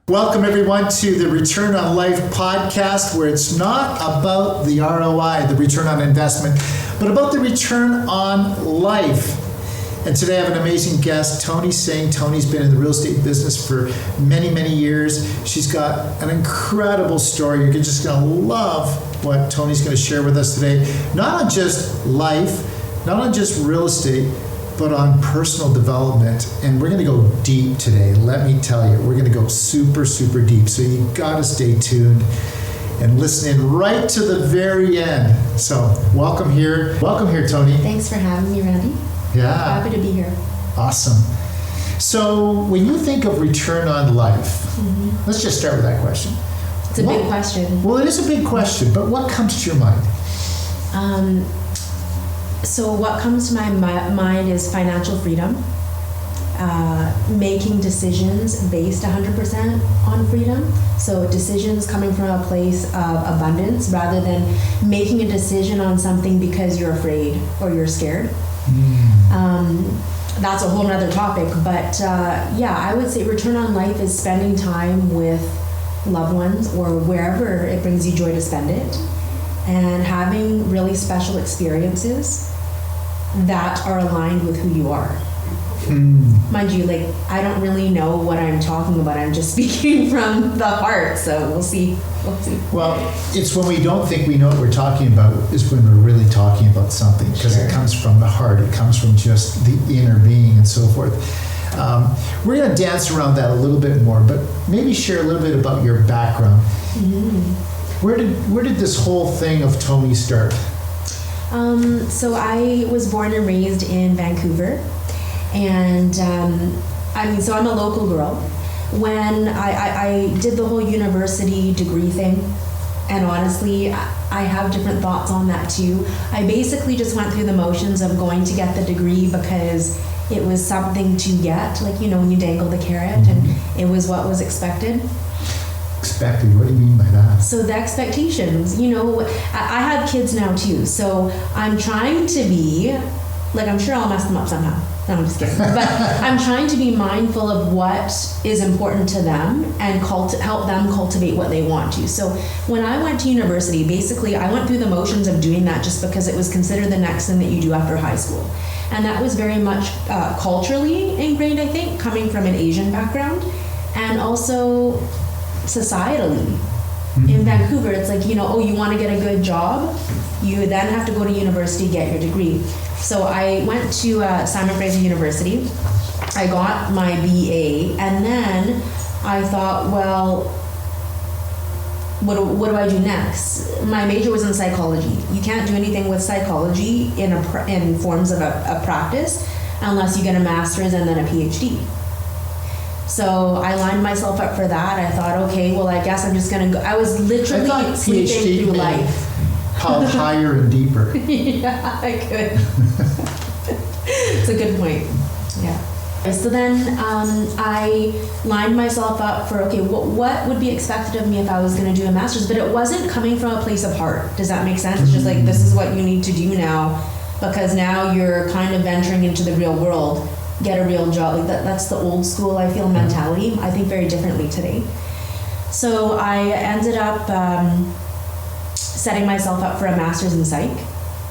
Welcome everyone to the Return on Life podcast, where it's not about the ROI, the return on investment, but about the return on life. And today I have an amazing guest, Toni Singh. Toni's been in the real estate business for many, many years. She's got an incredible story. You're just going to love what Toni's going to share with us today. Not on just life, not on just real estate, but on personal development. And we're going to go deep today. Let me tell you, we're going to go super, super deep. So you got to stay tuned and listen in right to the very end. So welcome here. Welcome here, Toni. Thanks for having me, Randy. Yeah. Happy to be here. Awesome. So when you think of return on life, let's just start with that question. It's a big question. Well, it is a big question, but what comes to your mind? So what comes to my mind is financial freedom, making decisions based 100% on freedom. So decisions coming from a place of abundance rather than making a decision on something because you're afraid or you're scared. That's a whole nother topic, but I would say return on life is spending time with loved ones or wherever it brings you joy to spend it, and having really special experiences that are aligned with who you are. Mind you, I don't really know what I'm talking about. I'm just speaking from the heart, so we'll see. Well, it's when we don't think we know what we're talking about is when we're really talking about something, because It comes from the heart. It comes from just the inner being and so forth. We're going to dance around that a little bit more, but maybe share a little bit about your background. Where did this whole thing of Toni start? So I was born and raised in Vancouver, and so I'm a local girl. When I did the whole university degree thing, and honestly, I have different thoughts on that too. I basically just went through the motions of going to get the degree because it was something to get, when you dangle the carrot, and it was what was expected. Expected? What do you mean by that? So the expectations, I have kids now too, so I'm trying to be, I'm sure I'll mess them up somehow. No, I'm just kidding. But I'm trying to be mindful of what is important to them and help them cultivate what they want to. So when I went to university, basically I went through the motions of doing that just because it was considered the next thing that you do after high school. And that was very much culturally ingrained, I think, coming from an Asian background, and also societally. In Vancouver, it's you want to get a good job, you then have to go to university, get your degree. So I went to Simon Fraser University. I got my BA, and then I thought, well, what do I do next? My major was in psychology. You can't do anything with psychology in forms of a practice unless you get a master's and then a PhD. So I lined myself up for that. I thought, okay, well, I guess I'm just going to go. I was literally sleeping through life. How higher and deeper. Yeah, I could. It's a good point. Yeah. So then I lined myself up for, okay, what would be expected of me if I was going to do a master's? But it wasn't coming from a place of heart. Does that make sense? It's just this is what you need to do now, because now you're kind of venturing into the real world. Get a real job. That's the old school, I feel, mentality. I think very differently today. So I ended up setting myself up for a master's in psych.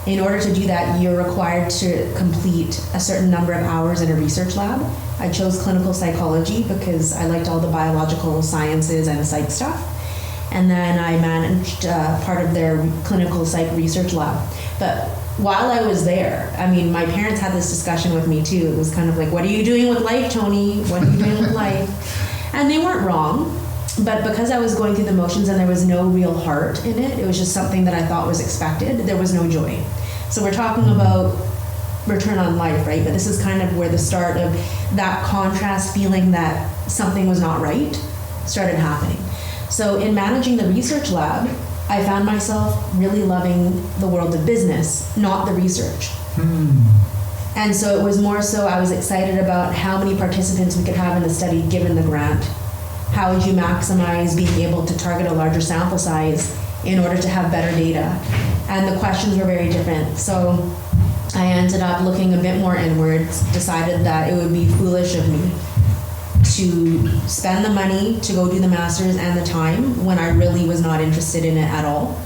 In order to do that, you're required to complete a certain number of hours in a research lab. I chose clinical psychology because I liked all the biological sciences and psych stuff. And then I managed part of their clinical psych research lab. But while I was there, my parents had this discussion with me too. It was kind of what are you doing with life, Toni? What are you doing with life? And they weren't wrong, but because I was going through the motions and there was no real heart in it, it was just something that I thought was expected, there was no joy. So we're talking about return on life, right? But this is kind of where the start of that contrast, feeling that something was not right, started happening. So in managing the research lab, I found myself really loving the world of business, not the research. And so it was more so I was excited about how many participants we could have in the study given the grant. How would you maximize being able to target a larger sample size in order to have better data? And the questions were very different. So I ended up looking a bit more inwards, decided that it would be foolish of me to spend the money to go do the master's and the time when I really was not interested in it at all.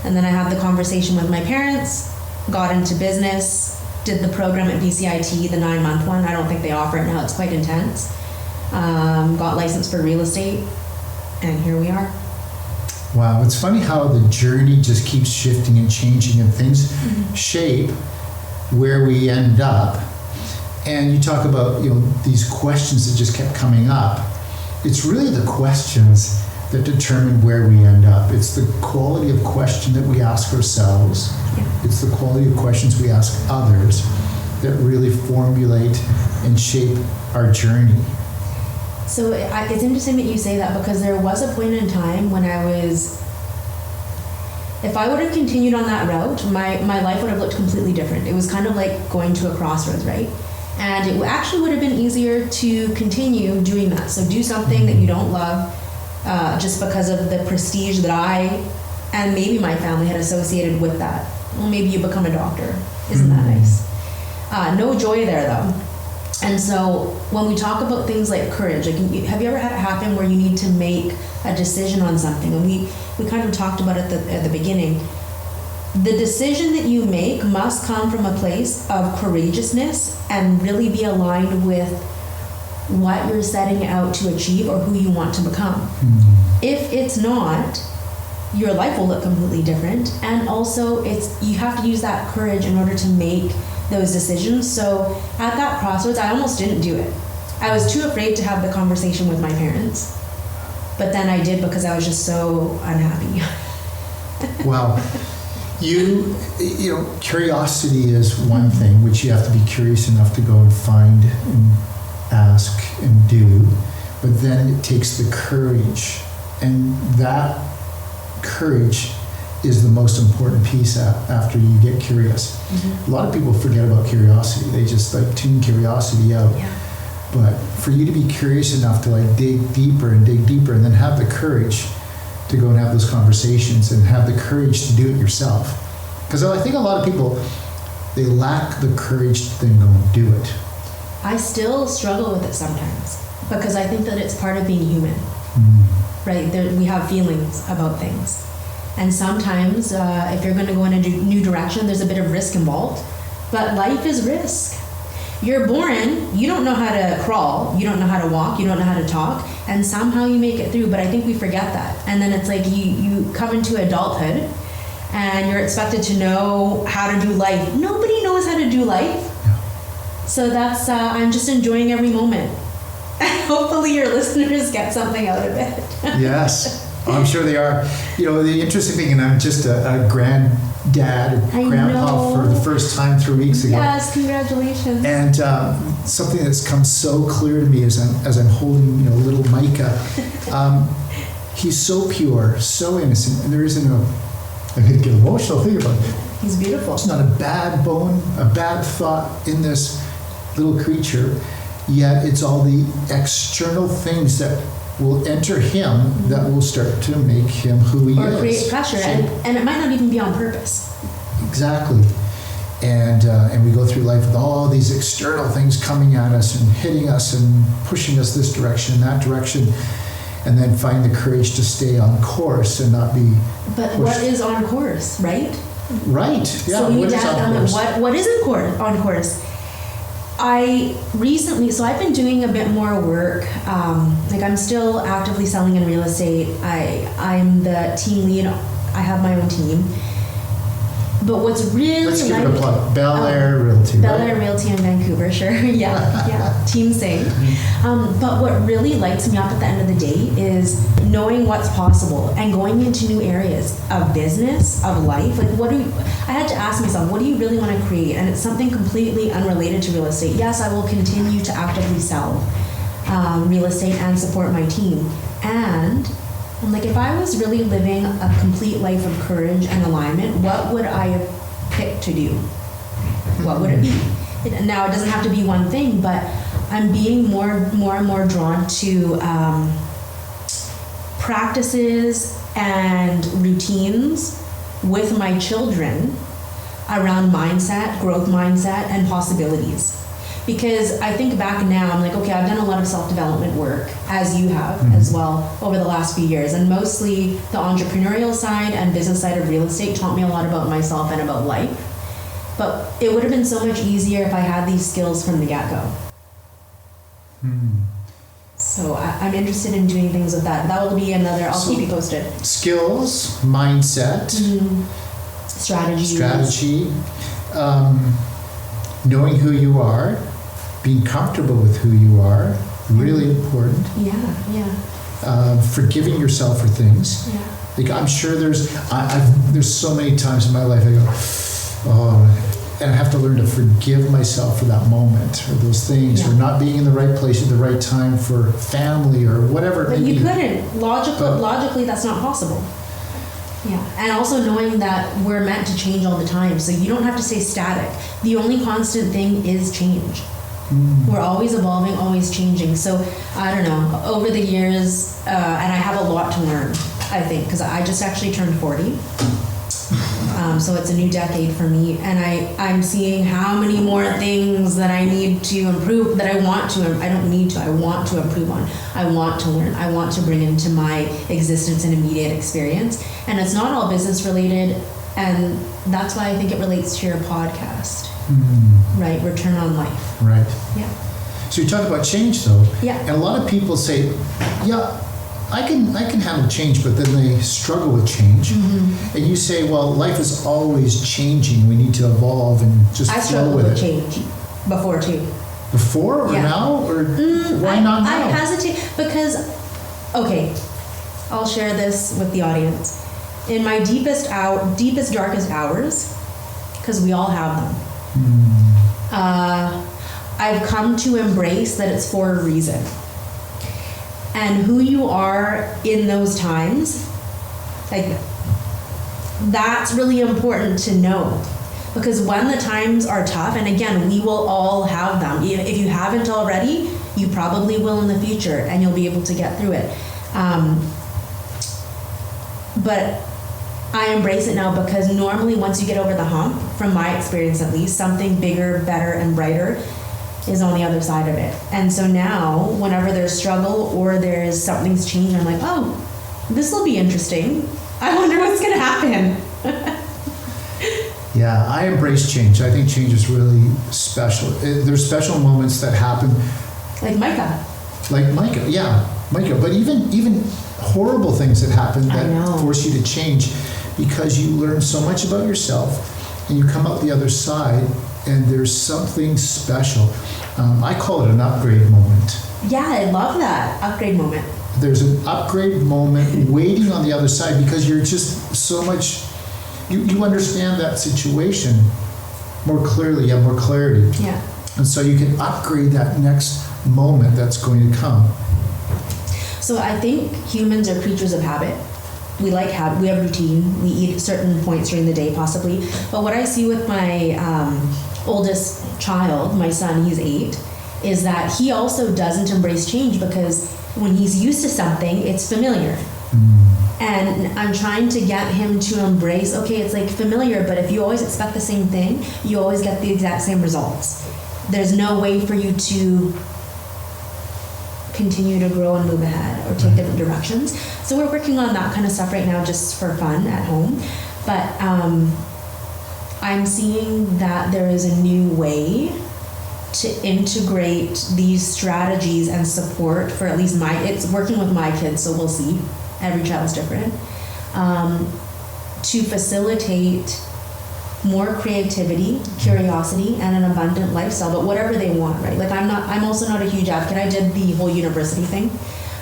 And then I had the conversation with my parents, got into business, did the program at BCIT, the 9-month one. I don't think they offer it now, it's quite intense. Got licensed for real estate, and here we are. Wow, it's funny how the journey just keeps shifting and changing, and things shape where we end up. And you talk about, these questions that just kept coming up. It's really the questions that determine where we end up. It's the quality of question that we ask ourselves. Yeah. It's the quality of questions we ask others that really formulate and shape our journey. So it's interesting that you say that, because there was a point in time when if I would have continued on that route, my life would have looked completely different. It was kind of like going to a crossroads, right? And it actually would have been easier to continue doing that. So do something that you don't love, just because of the prestige that I and maybe my family had associated with that. Well, maybe you become a doctor. Isn't that nice? No joy there, though. And so when we talk about things like courage, like, have you ever had it happen where you need to make a decision on something? And we kind of talked about it at the beginning. The decision that you make must come from a place of courageousness and really be aligned with what you're setting out to achieve or who you want to become. If it's not, your life will look completely different. And also, you have to use that courage in order to make those decisions. So at that crossroads, I almost didn't do it. I was too afraid to have the conversation with my parents. But then I did, because I was just so unhappy. Wow. Curiosity is one thing, which you have to be curious enough to go and find and ask and do. But then it takes the courage. And that courage is the most important piece after you get curious. A lot of people forget about curiosity. They just tune curiosity out. Yeah. But for you to be curious enough to dig deeper and then have the courage to go and have those conversations and have the courage to do it yourself. Because I think a lot of people, they lack the courage to then go and do it. I still struggle with it sometimes, because I think that it's part of being human. Right? We have feelings about things. And sometimes, if you're going to go in a new direction, there's a bit of risk involved. But life is risk. You're born, you don't know how to crawl, you don't know how to walk, you don't know how to talk, and somehow you make it through. But I think we forget that. And then it's like you come into adulthood, and you're expected to know how to do life. Nobody knows how to do life. Yeah. So that's, I'm just enjoying every moment. Hopefully your listeners get something out of it. Yes, I'm sure they are. The interesting thing, and I'm just a granddad and grandpa for the first time 3 weeks ago. Yes, congratulations. And something that's come so clear to me as I'm holding little Micah. He's so pure, so innocent, and there isn't I could get emotional thinking about it. He's beautiful. There's not a bad bone, a bad thought in this little creature. Yet it's all the external things that will enter him that will start to make him who he is. Or create pressure, and it might not even be on purpose. Exactly. And we go through life with all these external things coming at us and hitting us and pushing us this direction and that direction, and then find the courage to stay on course and not be But pushed. what is on course, right? Right. Yeah. So we need to is ask on them course? what is on course. I've been doing a bit more work. I'm still actively selling in real estate. I'm the team lead. I have my own team. But what's really Let's give it a plug. Bel Air Realty. Bel right? Air Realty in Vancouver, sure. yeah. Team sing. But what really lights me up at the end of the day is knowing what's possible and going into new areas of business, of life. I had to ask myself, what do you really want to create? And it's something completely unrelated to real estate. Yes, I will continue to actively sell real estate and support my team. And I'm like, if I was really living a complete life of courage and alignment, what would I have picked to do? What would it be? Now, it doesn't have to be one thing, but I'm being more and more drawn to practices and routines with my children around mindset, growth mindset, and possibilities. Because I think back now, I'm like, okay, I've done a lot of self-development work, as you have as well, over the last few years. And mostly the entrepreneurial side and business side of real estate taught me a lot about myself and about life. But it would have been so much easier if I had these skills from the get-go. So I'm interested in doing things with that. That will be another, I'll keep you posted. Skills, mindset, strategy, knowing who you are, being comfortable with who you are, really important. Forgiving yourself for things. Like I'm sure there's so many times in my life I go, oh, and I have to learn to forgive myself for that moment or those things, or not being in the right place at the right time for family or whatever it may be. But you couldn't. Logically, that's not possible. Yeah, and also knowing that we're meant to change all the time, so you don't have to stay static. The only constant thing is change. We're always evolving, always changing. So I don't know, over the years, and I have a lot to learn, I think, because I just actually turned 40. So it's a new decade for me, and I'm seeing how many more things that I need to improve, that I want to, I don't need to, I want to improve on. I want to learn, I want to bring into my existence and immediate experience. And it's not all business related, and that's why I think it relates to your podcast, right? Return on life. Right. Yeah. So you talk about change though. Yeah. And a lot of people say, yeah, I can handle change, but then they struggle with change. And you say, well, life is always changing. We need to evolve and just I flow with it. struggled with change before too. Before or now? Or why not now? I hesitate because, okay, I'll share this with the audience. In my deepest, darkest hours, because we all have them, I've come to embrace that it's for a reason. And who you are in those times, like, that's really important to know. Because when the times are tough, and again, we will all have them. If you haven't already, you probably will in the future, and you'll be able to get through it. But I embrace it now because normally once you get over the hump, from my experience at least, something bigger, better, and brighter is on the other side of it. And so now, whenever there's struggle or there's something's changed, I'm like, oh, this will be interesting. I wonder what's going to happen. Yeah, I embrace change. I think change is really special. There's special moments that happen. Like Micah. But even horrible things that happen that force you to change because you learn so much about yourself and you come out the other side and there's something special. I call it an upgrade moment. Yeah, I love that. Upgrade moment. There's an upgrade moment waiting on the other side because you're just so much, you understand that situation more clearly, you have more clarity. Yeah. And so you can upgrade that next moment that's going to come. So I think humans are creatures of habit. We like habit. We have routine. We eat at certain points during the day, possibly. But what I see with my oldest child, my son, he's 8, is that he also doesn't embrace change because when he's used to something, it's familiar. And I'm trying to get him to embrace, okay, it's like familiar, but if you always expect the same thing, you always get the exact same results. There's no way for you to continue to grow and move ahead or take different directions. So we're working on that kind of stuff right now just for fun at home. But I'm seeing that there is a new way to integrate these strategies and support for at least it's working with my kids, so we'll see. Every child's different. To facilitate more creativity, curiosity, and an abundant lifestyle, but whatever they want, right? Like I'm also not a huge advocate. I did the whole university thing.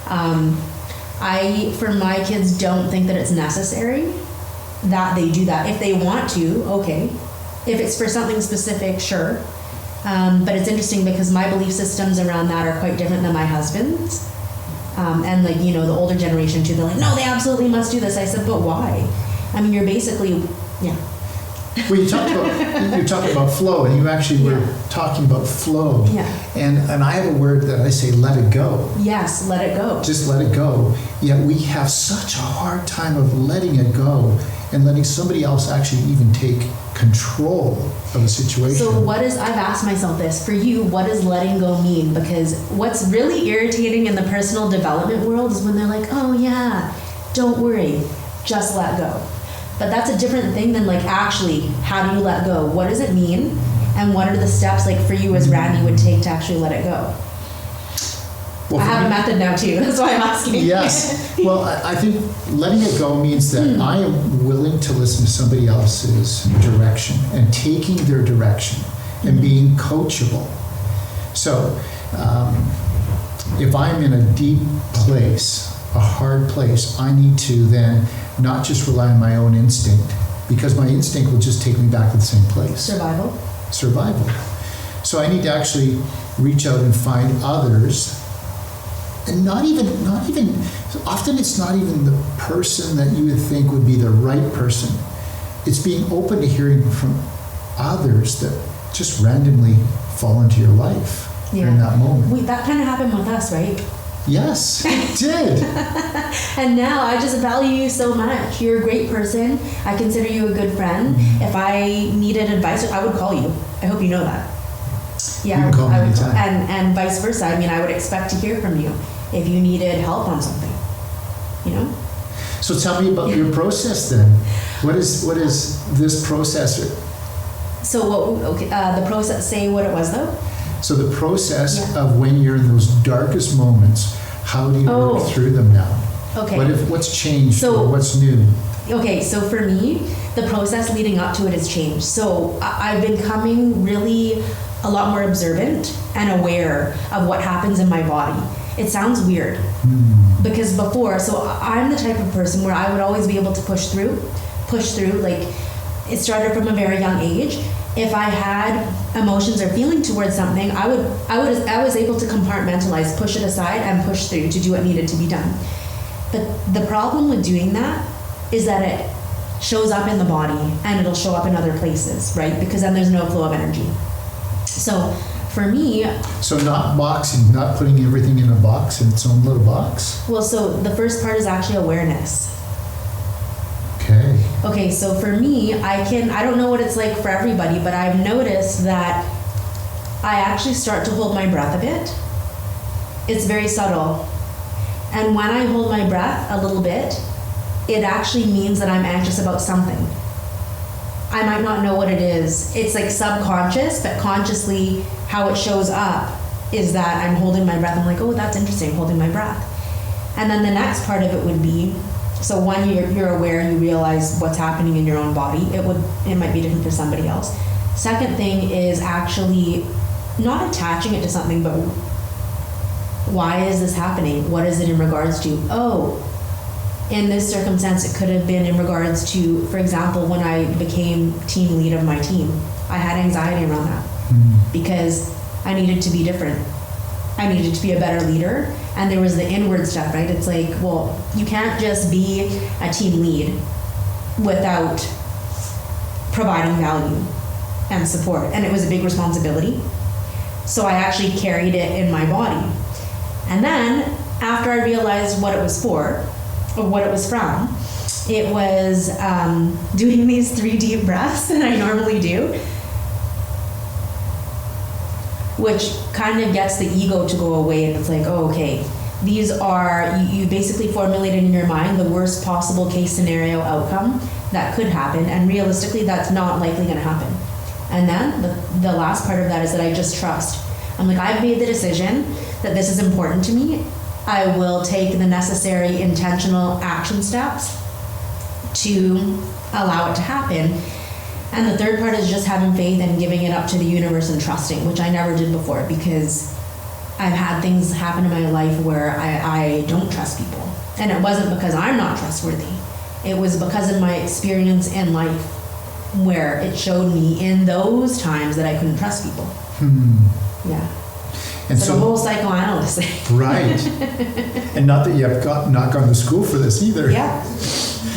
I, for my kids, don't think that it's necessary that they do that. If they want to, okay. If it's for something specific, sure. But it's interesting because my belief systems around that are quite different than my husband's. And like, the older generation too, they're like, no, they absolutely must do this. I said, but why? I mean, you're basically, yeah. Well, you're talking about flow, and you actually were talking about flow. Yeah. And I have a word that I say, let it go. Yes, let it go. Just let it go. Yet we have such a hard time of letting it go and letting somebody else actually even take control of a situation. So I've asked myself this, for you, what does letting go mean? Because what's really irritating in the personal development world is when they're like, oh yeah, don't worry, just let go. But that's a different thing than like actually, how do you let go? What does it mean? And what are the steps like for you as Randy would take to actually let it go? Well, I have a method now too, that's why I'm asking. Yes. Well, I think letting it go means that I am willing to listen to somebody else's direction and taking their direction and being coachable. So if I'm in a deep place, a hard place, I need to then not just rely on my own instinct, because my instinct will just take me back to the same place. Survival. So I need to actually reach out and find others, and not even often it's not even the person that you would think would be the right person. It's being open to hearing from others that just randomly fall into your life in that moment. That kind of happened with us, right? Yes, it did. And now I just value you so much. You're a great person. I consider you a good friend. If I needed advice, I would call you. I hope you know that. Yeah, you can call me anytime. And vice versa. I mean, I would expect to hear from you if you needed help on something. You know? So tell me about your process then. What is this process? So the process, say what it was though? So the process of when you're in those darkest moments, how do you work through them now? Okay. What's changed or what's new? Okay, so for me, the process leading up to it has changed. So I've been becoming really a lot more observant and aware of what happens in my body. It sounds weird because before, so I'm the type of person where I would always be able to push through, like it started from a very young age. If I had emotions or feeling towards something, I was able to compartmentalize, push it aside, and push through to do what needed to be done. But the problem with doing that is that it shows up in the body and it'll show up in other places, right? Because then there's no flow of energy. So for me... So not boxing, not putting everything in a box, in its own little box? Well, so the first part is actually awareness. Okay, so for me, I don't know what it's like for everybody, but I've noticed that I actually start to hold my breath a bit. It's very subtle. And when I hold my breath a little bit, it actually means that I'm anxious about something. I might not know what it is. It's like subconscious, but consciously how it shows up is that I'm holding my breath. I'm like, oh, that's interesting, holding my breath. And then the next part of it would be, so one, you're aware, you realize what's happening in your own body. It might be different for somebody else. Second thing is actually not attaching it to something, but why is this happening? What is it in regards to? Oh, in this circumstance, it could have been in regards to, for example, when I became team lead of my team, I had anxiety around that because I needed to be different. I needed to be a better leader. And there was the inward stuff, right? It's like, well, you can't just be a team lead without providing value and support. And it was a big responsibility. So I actually carried it in my body. And then after I realized what it was for, or what it was from, it was doing these 3 deep breaths that I normally do, which kind of gets the ego to go away, and it's like, oh, okay, these are, you basically formulated in your mind the worst possible case scenario outcome that could happen, and realistically that's not likely going to happen. And then the last part of that is that I just trust. I'm like, I've made the decision that this is important to me. I will take the necessary intentional action steps to allow it to happen. And the third part is just having faith and giving it up to the universe and trusting, which I never did before because I've had things happen in my life where I don't trust people. And it wasn't because I'm not trustworthy. It was because of my experience in life where it showed me in those times that I couldn't trust people. Yeah. And so the whole psychoanalyst thing. Right. And not that you have not gone to school for this either. Yeah.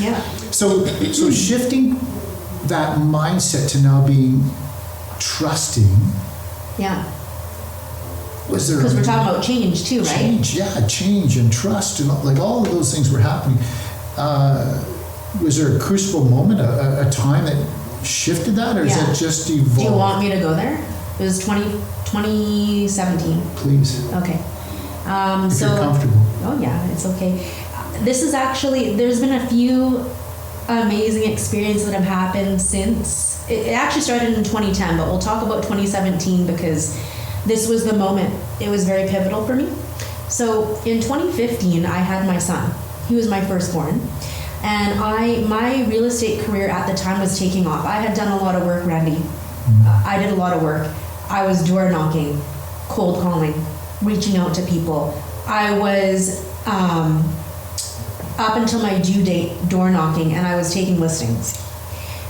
Yeah. So shifting that mindset to now being trusting, Yeah. was there Because we're talking about change too, right? change and trust and like all of those things were happening. Was there a crucible moment, a time that shifted that, or is Yeah. it just evolved? Do you want me to go there? It was 2017. Please, Okay. if you're comfortable. Oh yeah, it's okay. This is actually, there's been a few amazing experiences that have happened since. It actually started in 2010, but we'll talk about 2017 because this was the moment. It was very pivotal for me. So in 2015, I had my son. He was my firstborn. And my real estate career at the time was taking off. I had done a lot of work, Randy. I did a lot of work. I was door knocking, cold calling, reaching out to people. I was up until my due date door knocking, and I was taking listings.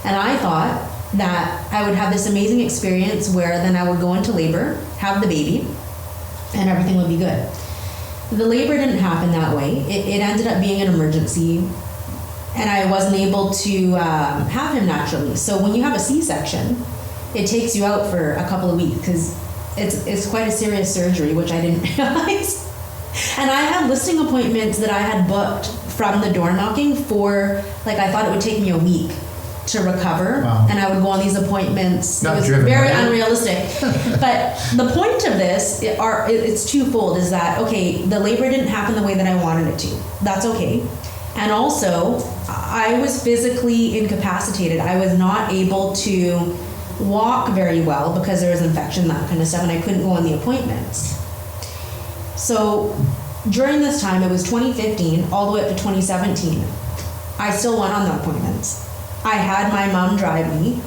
And I thought that I would have this amazing experience where then I would go into labor, have the baby, and everything would be good. The labor didn't happen that way. It ended up being an emergency, and I wasn't able to have him naturally. So when you have a C-section, it takes you out for a couple of weeks because it's quite a serious surgery, which I didn't realize. And I had listing appointments that I had booked from the door knocking for, like, I thought it would take me a week to recover. Wow. And I would go on these appointments. Not it was driven, very right? unrealistic. But the point of this, it's twofold, is that, okay, the labor didn't happen the way that I wanted it to. That's okay. And also, I was physically incapacitated. I was not able to walk very well because there was infection, that kind of stuff, and I couldn't go on the appointments. So during this time, it was 2015 all the way up to 2017, I still went on the appointments. I had my mom drive me.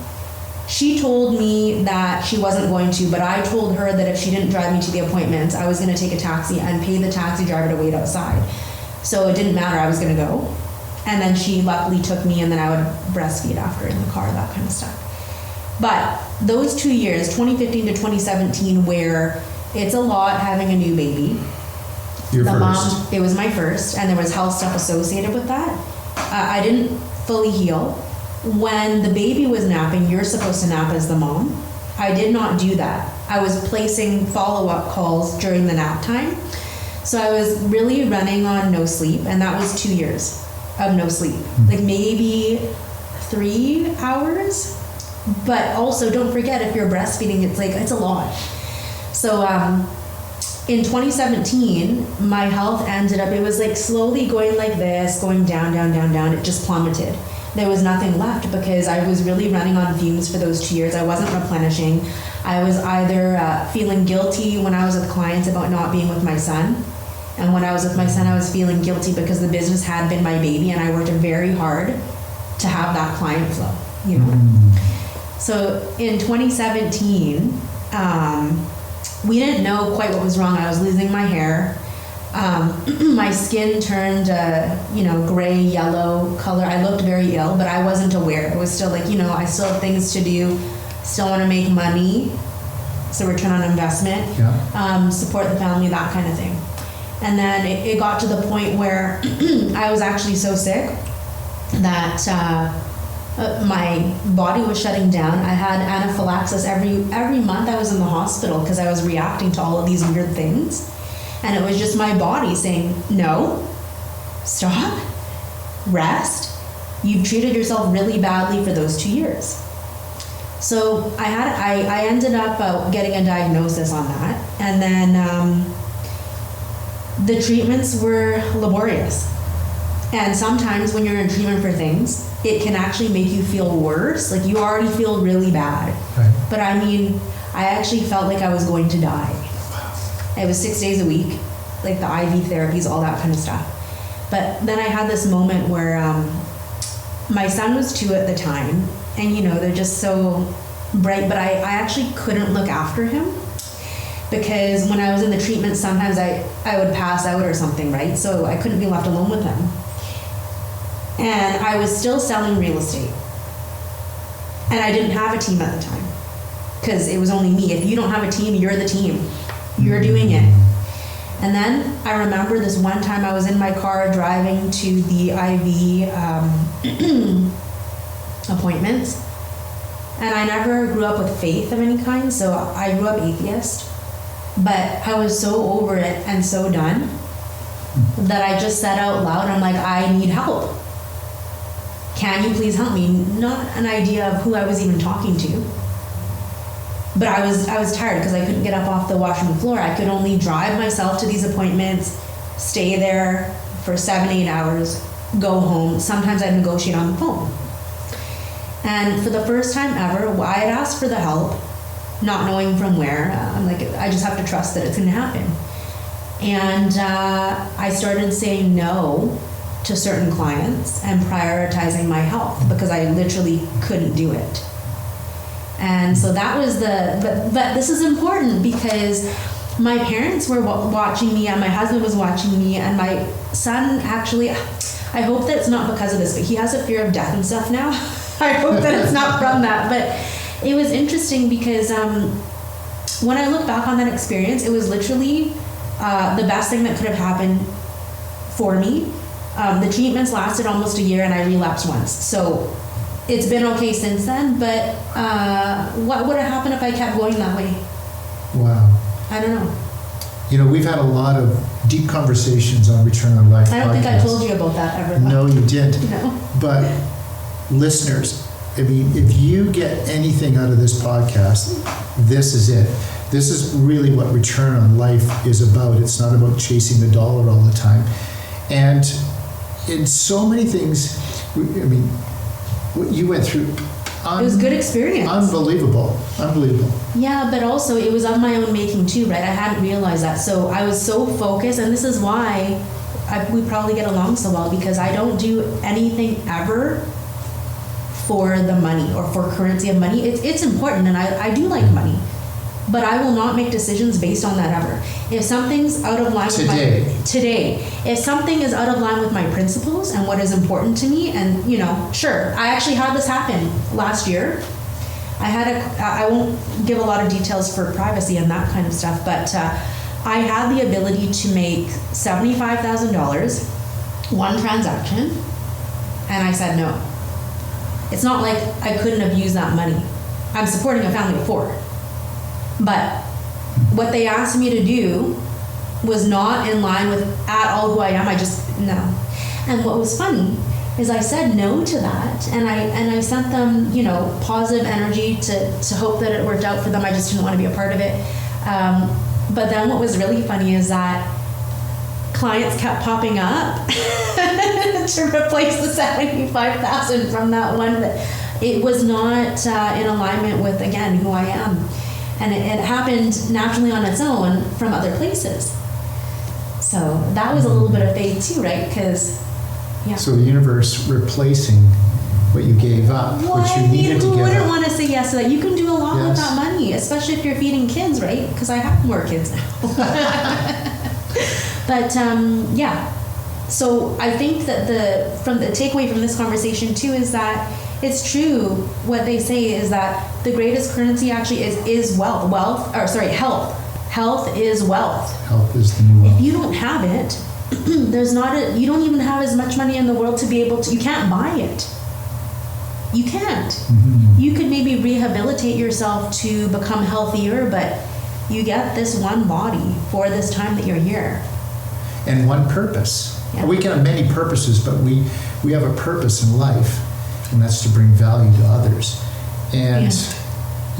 She told me that she wasn't going to, but I told her that if she didn't drive me to the appointments, I was going to take a taxi and pay the taxi driver to wait outside. So it didn't matter, I was going to go. And then she luckily took me, and then I would breastfeed after in the car, that kind of stuff. But those 2 years, 2015 to 2017, where it's a lot having a new baby. Your first. Mom, it was my first, and there was health stuff associated with that. I didn't fully heal. When the baby was napping, you're supposed to nap as the mom. I did not do that. I was placing follow-up calls during the nap time. So I was really running on no sleep, and that was 2 years of no sleep. Like maybe 3 hours. But also, don't forget, if you're breastfeeding, it's a lot. So in 2017, my health ended up, it was like slowly going like this, going down, down, down, down. It just plummeted. There was nothing left because I was really running on fumes for those 2 years. I wasn't replenishing. I was either feeling guilty when I was with clients about not being with my son. And when I was with my son, I was feeling guilty because the business had been my baby, and I worked very hard to have that client flow, you know? So in 2017, we didn't know quite what was wrong. I was losing my hair. My skin turned, gray, yellow color. I looked very ill, but I wasn't aware. It was still like, I still have things to do, still want to make money, so return on investment, support the family, that kind of thing. And then it got to the point where I was actually so sick that my body was shutting down. I had anaphylaxis every month. I was in the hospital because I was reacting to all of these weird things. And it was just my body saying, no, stop, rest. You've treated yourself really badly for those 2 years. So I ended up getting a diagnosis on that. And then the treatments were laborious. And sometimes when you're in treatment for things, it can actually make you feel worse. Like you already feel really bad. Right. But I mean, I actually felt like I was going to die. It was 6 days a week, like the IV therapies, all that kind of stuff. But then I had this moment where my son was 2 at the time, and they're just so bright, but I actually couldn't look after him because when I was in the treatment, sometimes I would pass out or something, right? So I couldn't be left alone with him. And I was still selling real estate. And I didn't have a team at the time because it was only me. If you don't have a team, you're the team. You're doing it. And then I remember this one time I was in my car driving to the IV appointments, And I never grew up with faith of any kind, so I grew up atheist. But I was so over it and so done that I just said out loud, I'm like, I need help. Can you please help me? Not an idea of who I was even talking to. But I was tired because I couldn't get up off the washroom floor. I could only drive myself to these appointments, stay there for 7-8 hours, go home. Sometimes I'd negotiate on the phone. And for the first time ever, I had asked for the help, not knowing from where. I'm like, I just have to trust that it's going to happen. And I started saying no to certain clients and prioritizing my health because I literally couldn't do it. And so that was but this is important because my parents were watching me and my husband was watching me, and my son actually, I hope that it's not because of this, but he has a fear of death and stuff now. I hope that it's not from that. But it was interesting because when I look back on that experience, it was literally the best thing that could have happened for me. The treatments lasted almost a year and I relapsed once. So it's been okay since then, but what would have happened if I kept going that way? Wow. I don't know. You know, we've had a lot of deep conversations on Return on Life. I don't think I told you about that ever. No, you didn't. No. But listeners, I mean, if you get anything out of this podcast, this is it. This is really what Return on Life is about. It's not about chasing the dollar all the time. And in so many things, I mean, what you went through, it was good experience. Unbelievable. Yeah, but also it was of my own making too, right? I hadn't realized that. So I was so focused, and this is why we probably get along so well, because I don't do anything ever for the money or for currency of money. It's important, and I do like money, but I will not make decisions based on that ever. If something's out of line with if something is out of line with my principles and what is important to me, and sure, I actually had this happen last year. I won't give a lot of details for privacy and that kind of stuff, but I had the ability to make $75,000 one transaction, and I said no. It's not like I couldn't have used that money. I'm supporting a family of 4. But what they asked me to do was not in line with at all who I am. No. And what was funny is I said no to that, and I sent them, positive energy to hope that it worked out for them. I just didn't want to be a part of it. But then what was really funny is that clients kept popping up to replace the $75,000 from that one. But it was not in alignment with, again, who I am. And it happened naturally on its own from other places. So that was a little bit of faith too, right? Because, yeah. So the universe replacing what you gave up, what you needed to give up. Who wouldn't want to say yes to that? You can do a lot with that money, especially if you're feeding kids, right? Because I have more kids now. But yeah. So I think that the takeaway from this conversation too is that it's true what they say is that the greatest currency actually is health. Health is wealth. Health is the new wealth. If you don't have it, you don't even have as much money in the world to be able to, you can't buy it. You can't. Mm-hmm. You could maybe rehabilitate yourself to become healthier, but you get this one body for this time that you're here. And one purpose. Yeah. We can have many purposes, but we have a purpose in life, and that's to bring value to others. And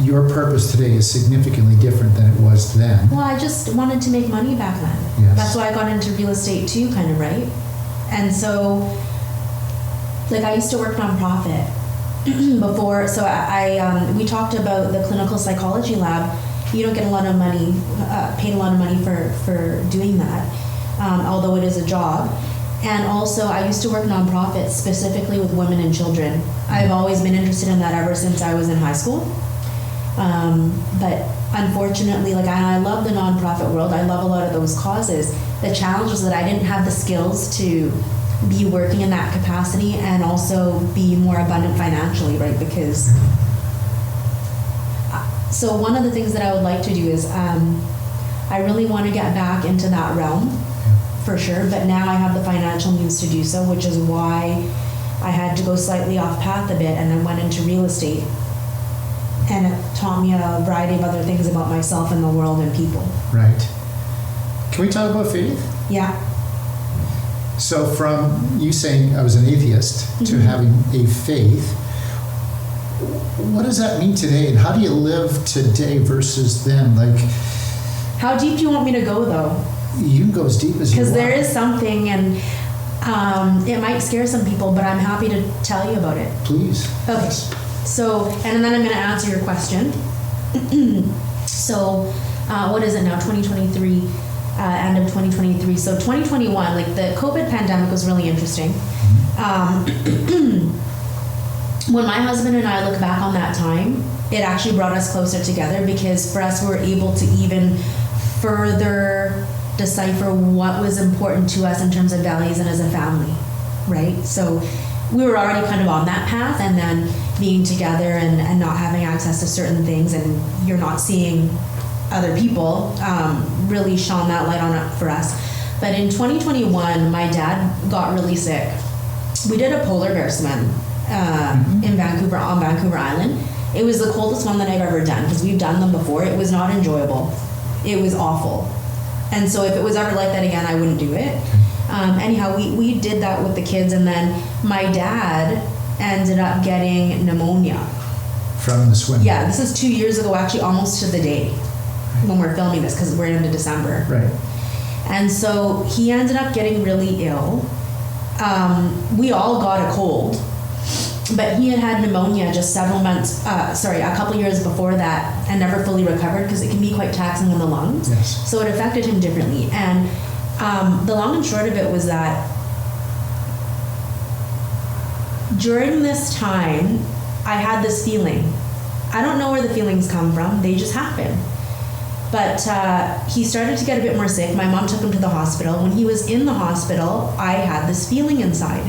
your purpose today is significantly different than it was then. Well, I just wanted to make money back then. Yes. That's why I got into real estate too, kind of, right? And so, like, I used to work nonprofit before, so we talked about the clinical psychology lab. You don't get a lot of money, paid a lot of money for doing that, although it is a job. And also, I used to work nonprofits specifically with women and children. I've always been interested in that ever since I was in high school. But unfortunately, I love the nonprofit world. I love a lot of those causes. The challenge was that I didn't have the skills to be working in that capacity and also be more abundant financially, right? Because, so one of the things that I would like to do is, I really want to get back into that realm. For sure, but now I have the financial means to do so, which is why I had to go slightly off path a bit and then went into real estate. And it taught me a variety of other things about myself and the world and people. Right. Can we talk about faith? Yeah. So from you saying I was an atheist to Mhm. having a faith, what does that mean today? And how do you live today versus then? Like, How deep do you want me to go, though? you can go as deep as you Because want. there is something, and it might scare some people, but I'm happy to tell you about it. Please. Okay. So, and then I'm going to answer your question. So, what is it now? 2023, end of 2023. So 2021, like the COVID pandemic was really interesting. When my husband and I look back on that time, it actually brought us closer together, because for us, we were able to even further decipher what was important to us in terms of values and as a family, right? So we were already kind of on that path, and then being together and not having access to certain things, and you're not seeing other people, really shone that light on it for us. But in 2021, my dad got really sick. We did a polar bear swim in Vancouver, on Vancouver Island. It was the coldest one that I've ever done, because we've done them before. It was not enjoyable. It was awful. And so if it was ever like that again, I wouldn't do it. Anyhow, we did that with the kids, and then my dad ended up getting pneumonia. From the swim. Yeah, this is 2 years ago, actually, almost to the day when we're filming this, because we're into December. Right. And so he ended up getting really ill. We all got a cold, but he had pneumonia just a couple years before that, and never fully recovered, because it can be quite taxing on the lungs. Yes. So it affected him differently. And the long and short of it was that during this time, I had this feeling. I don't know where the feelings come from. They just happen. But he started to get a bit more sick. My mom took him to the hospital. When he was in the hospital, I had this feeling inside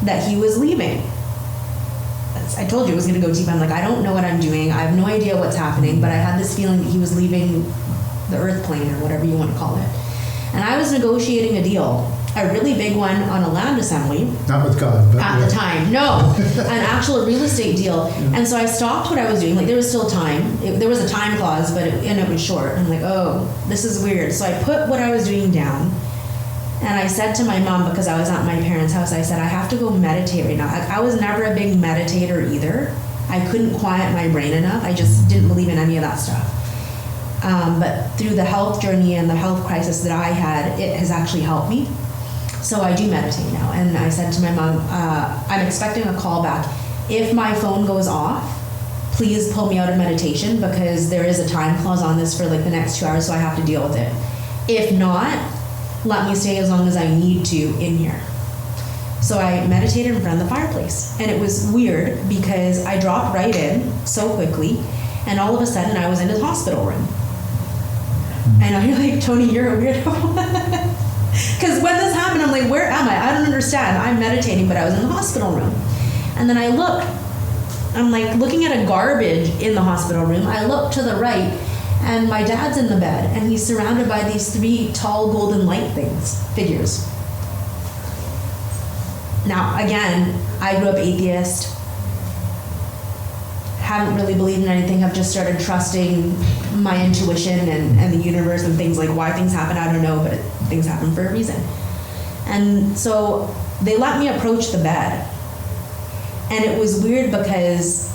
that he was leaving. I told you it was going to go deep. I'm like, I don't know what I'm doing. I have no idea what's happening, but I had this feeling that he was leaving the earth plane, or whatever you want to call it. And I was negotiating a deal, a really big one on a land assembly. Not with God, but At the time, no, an actual real estate deal. And so I stopped what I was doing. Like, there was still time. There was a time clause, but it was short. I'm like, oh, this is weird. So I put what I was doing down, and I said to my mom, because I was at my parents' house, I said, I have to go meditate right now. I was never a big meditator either. I couldn't quiet my brain enough. I just didn't believe in any of that stuff. But through the health journey and the health crisis that I had, it has actually helped me. So I do meditate now. And I said to my mom, I'm expecting a call back. If my phone goes off, please pull me out of meditation, because there is a time clause on this for like the next 2 hours, so I have to deal with it. If not, let me stay as long as I need to in here. So I meditated in front of the fireplace. And it was weird, because I dropped right in so quickly, and all of a sudden I was in his hospital room. I know, you're like, Toni, you're a weirdo. Because when this happened, I'm like, where am I? I don't understand. I'm meditating, but I was in the hospital room. And then I look. I'm like looking at a garbage in the hospital room. I look to the right, and my dad's in the bed, and he's surrounded by these 3 tall golden light figures. Now, again, I grew up atheist. Haven't really believed in anything. I've just started trusting my intuition and the universe and things. Like, why things happen, I don't know, but things happen for a reason. And so they let me approach the bed. And it was weird, because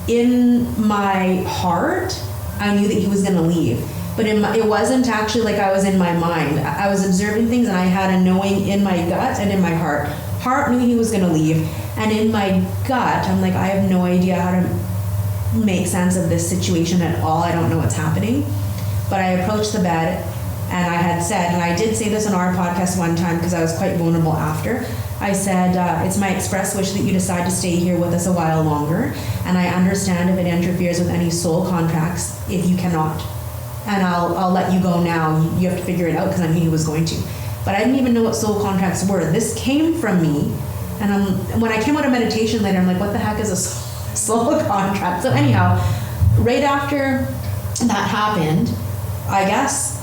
in my heart, I knew that he was going to leave. But it wasn't actually like I was in my mind. I was observing things, and I had a knowing in my gut and in my heart. Heart knew he was going to leave. And in my gut, I'm like, I have no idea how to make sense of this situation at all. I don't know what's happening. But I approached the bed, and I had said, and I did say this on our podcast one time, because I was quite vulnerable after. I said, it's my express wish that you decide to stay here with us a while longer, and I understand if it interferes with any soul contracts, if you cannot. And I'll let you go now. You have to figure it out, because I knew he was going to. But I didn't even know what soul contracts were. This came from me, and when I came out of meditation later, I'm like, what the heck is a soul contract? So anyhow, right after that happened, I guess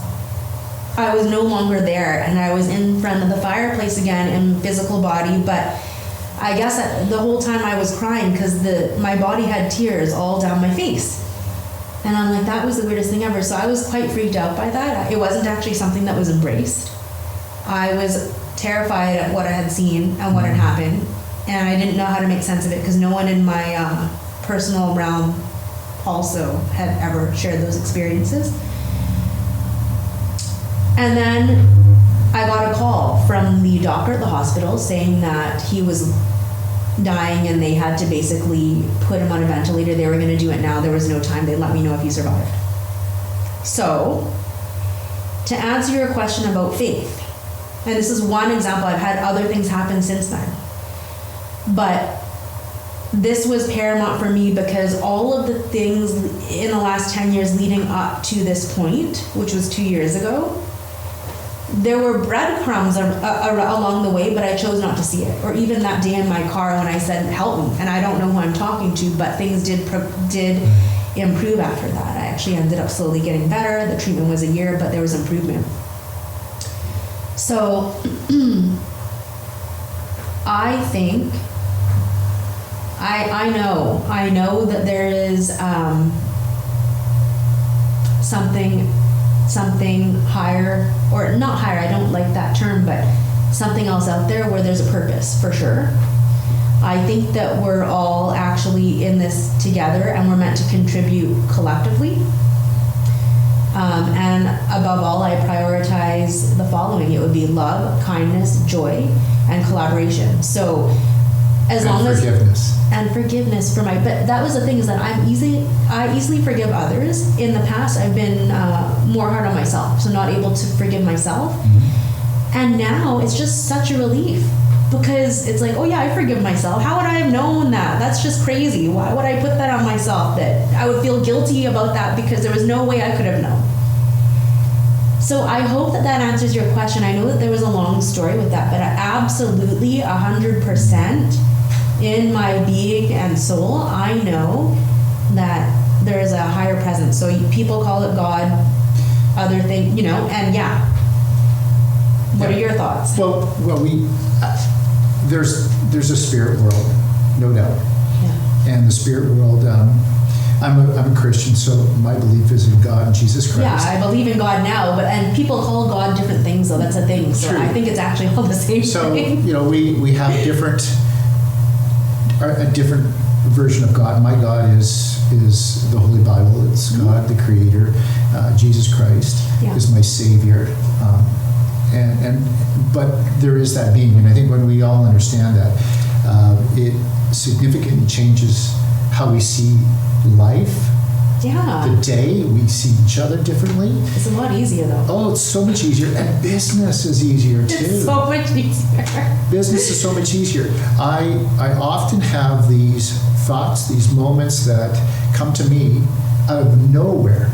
I was no longer there, and I was in front of the fireplace again in physical body, but I guess the whole time I was crying because my body had tears all down my face. And I'm like, that was the weirdest thing ever. So I was quite freaked out by that. It wasn't actually something that was embraced. I was terrified at what I had seen and what had happened. And I didn't know how to make sense of it because no one in my personal realm also had ever shared those experiences. And then I got a call from the doctor at the hospital saying that he was dying and they had to basically put him on a ventilator. They were going to do it now. There was no time. They let me know if he survived. So, to answer your question about faith, and this is one example, I've had other things happen since then, but this was paramount for me because all of the things in the last 10 years leading up to this point, which was 2 years ago, there were breadcrumbs along the way, but I chose not to see it. Or even that day in my car when I said, help me, and I don't know who I'm talking to, but things did improve after that. I actually ended up slowly getting better. The treatment was a year, but there was improvement. So I think, I know that there is something higher, or not higher, I don't like that term, but something else out there where there's a purpose, for sure. I think that we're all actually in this together and we're meant to contribute collectively. And above all, I prioritize the following. It would be love, kindness, joy, and collaboration. So forgiveness for my, but that was the thing, is that I easily forgive others. In the past, I've been more hard on myself, so not able to forgive myself. Mm-hmm. And now it's just such a relief because it's like, oh yeah, I forgive myself. How would I have known that? That's just crazy. Why would I put that on myself? That I would feel guilty about that because there was no way I could have known. So I hope that answers your question. I know that there was a long story with that, but absolutely 100%. In my being and soul, I know that there is a higher presence. So people call it God, other thing, and yeah. What are your thoughts? Well, there's a spirit world, no doubt. Yeah. And the spirit world, I'm a Christian, so my belief is in God and Jesus Christ. Yeah, I believe in God now, and people call God different things, so that's a thing. So true. I think it's actually all the same thing. So, we have a different version of God. My God is the Holy Bible. It's God, the Creator. Jesus Christ is my Savior. But there is that being, and I think when we all understand that, it significantly changes how we see life. Yeah. The day, we see each other differently. It's a lot easier though. Oh, it's so much easier. And business is easier too. It's so much easier. Business is so much easier. I often have these thoughts, these moments that come to me out of nowhere.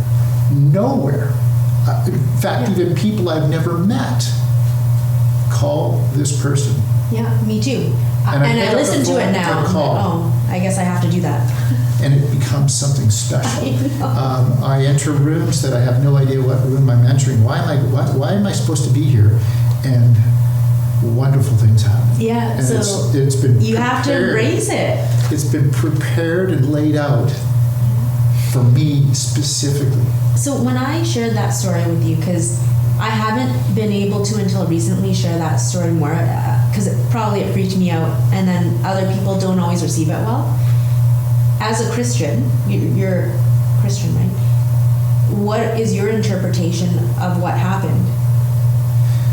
In fact, even people I've never met call this person. Yeah, me too. And I listen to it now. Oh, I guess I have to do that. And it becomes something special. I enter rooms that I have no idea what room I'm entering. Why am I supposed to be here? And wonderful things happen. Yeah, and so it's been you have to embrace it. It's been prepared and laid out for me specifically. So when I shared that story with you, because I haven't been able to until recently share that story more, because it freaked me out, and then other people don't always receive it well. As a Christian, you're Christian, right? What is your interpretation of what happened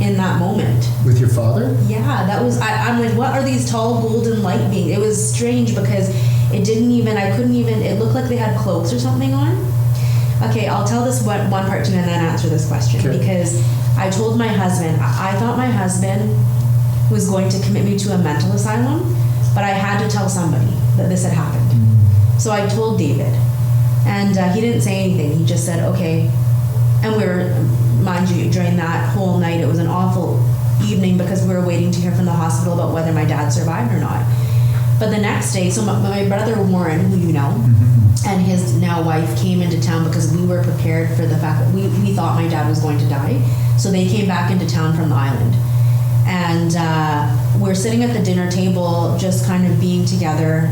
in that moment? With your father? Yeah, that was, I'm like, what are these tall golden light beings? It was strange because it looked like they had cloaks or something on. Okay, I'll tell this one part too and then answer this question. Okay. Because I told my husband, I thought my husband was going to commit me to a mental asylum, but I had to tell somebody that this had happened. So I told David, and he didn't say anything. He just said, okay. And we were, mind you, during that whole night, it was an awful evening because we were waiting to hear from the hospital about whether my dad survived or not. But the next day, so my brother Warren, who you know, and his now wife came into town because we were prepared for the fact that we thought my dad was going to die. So they came back into town from the island. And we're sitting at the dinner table, just kind of being together.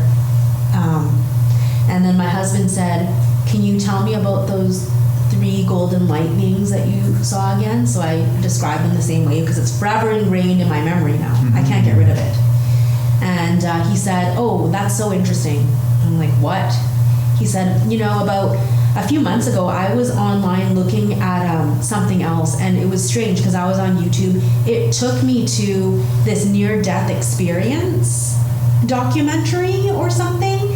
And then my husband said, "Can you tell me about those 3 golden light beings that you saw again?" So I described them the same way because it's forever ingrained in my memory now. I can't get rid of it. And he said, "Oh, that's so interesting." I'm like, "What?" He said, about a few months ago, I was online looking at something else, and it was strange because I was on YouTube. It took me to this near-death experience documentary or something,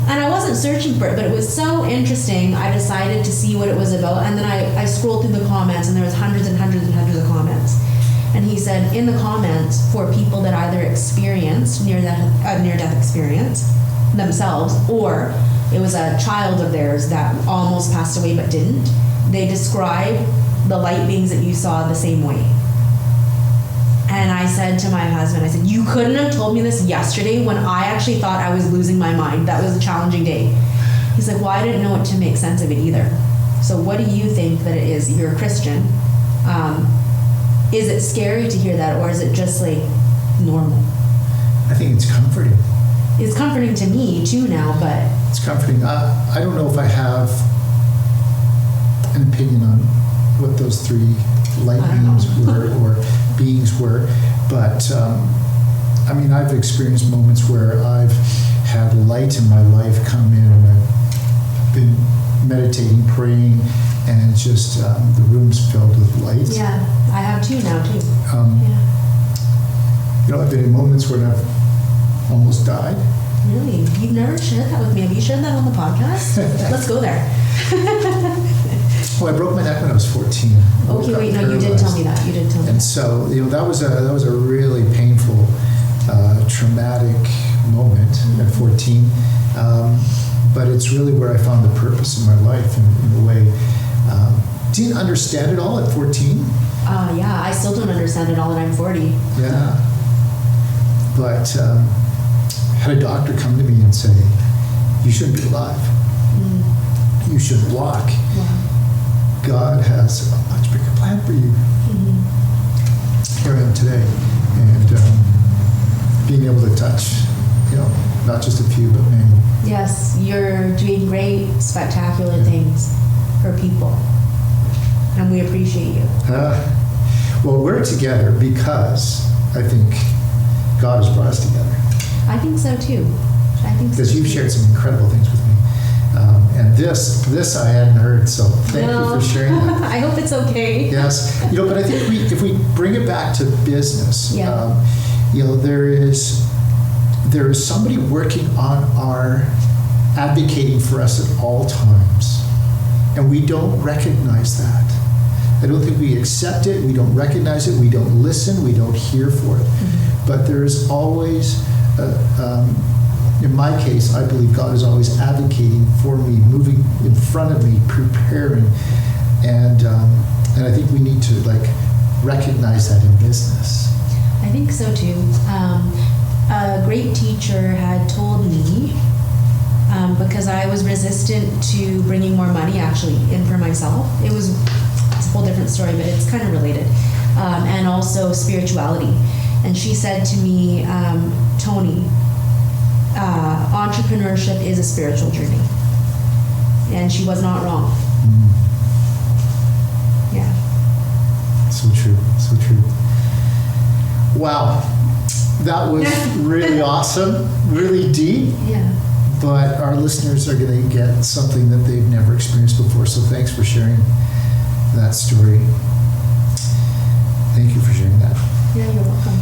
and I wasn't searching for it, but it was so interesting. I decided to see what it was about, and then I scrolled through the comments, and there was hundreds and hundreds and hundreds of comments. And he said, in the comments, for people that either experienced a near-death experience themselves, or it was a child of theirs that almost passed away but didn't, they describe the light beings that you saw the same way. And I said to my husband, I said, "You couldn't have told me this yesterday when I actually thought I was losing my mind. That was a challenging day." He's like, "Well, I didn't know it to make sense of it either." So what do you think that it is? You're a Christian. Is it scary to hear that, or is it just like normal? I think it's comforting. It's comforting to me too now, but It's comforting. I don't know if I have an opinion on what those 3 light beings were or beings were, but I've experienced moments where I've had light in my life come in, and I've been meditating, praying, and just the room's filled with light. yeah, I have too now too. I've been in moments where I've almost died. Really? You've never shared that with me. Have you shared that on the podcast? Let's go there. Well, I broke my neck when I was 14. Okay, wait, no, you did tell me that. You did tell me And that. so, that was a really painful, traumatic moment at 14. But it's really where I found the purpose in my life in a way. Didn't understand it all at 14. Yeah, I still don't understand it all, and I'm 40. Yeah. But had a doctor come to me and say, "You shouldn't be alive. You shouldn't walk. Wow. God has a much bigger plan for you." Here I am today, and being able to touch, not just a few, but many. Yes, you're doing great, spectacular things for people, and we appreciate you. Well, we're together because I think God has brought us together. I think so too. Because you've shared some incredible things with me. And this I hadn't heard, so thank you for sharing that. I hope it's okay. Yes. But I think if we bring it back to business, Yeah. there is somebody working on our advocating for us at all times. And we don't recognize that. I don't think we accept it, we don't recognize it, we don't listen, we don't hear for it. But there is always, in my case, I believe God is always advocating for me, moving in front of me, preparing. And I think we need to recognize that in business. I think so too. A great teacher had told me, because I was resistant to bringing more money actually in for myself. It's a whole different story, but it's kind of related. And also spirituality. And she said to me, "Toni, entrepreneurship is a spiritual journey." And she was not wrong. Yeah. So true, so true. Wow, that was really awesome, really deep. Yeah. But our listeners are going to get something that they've never experienced before. So thanks for sharing that story. Thank you for sharing that. Yeah, you're welcome.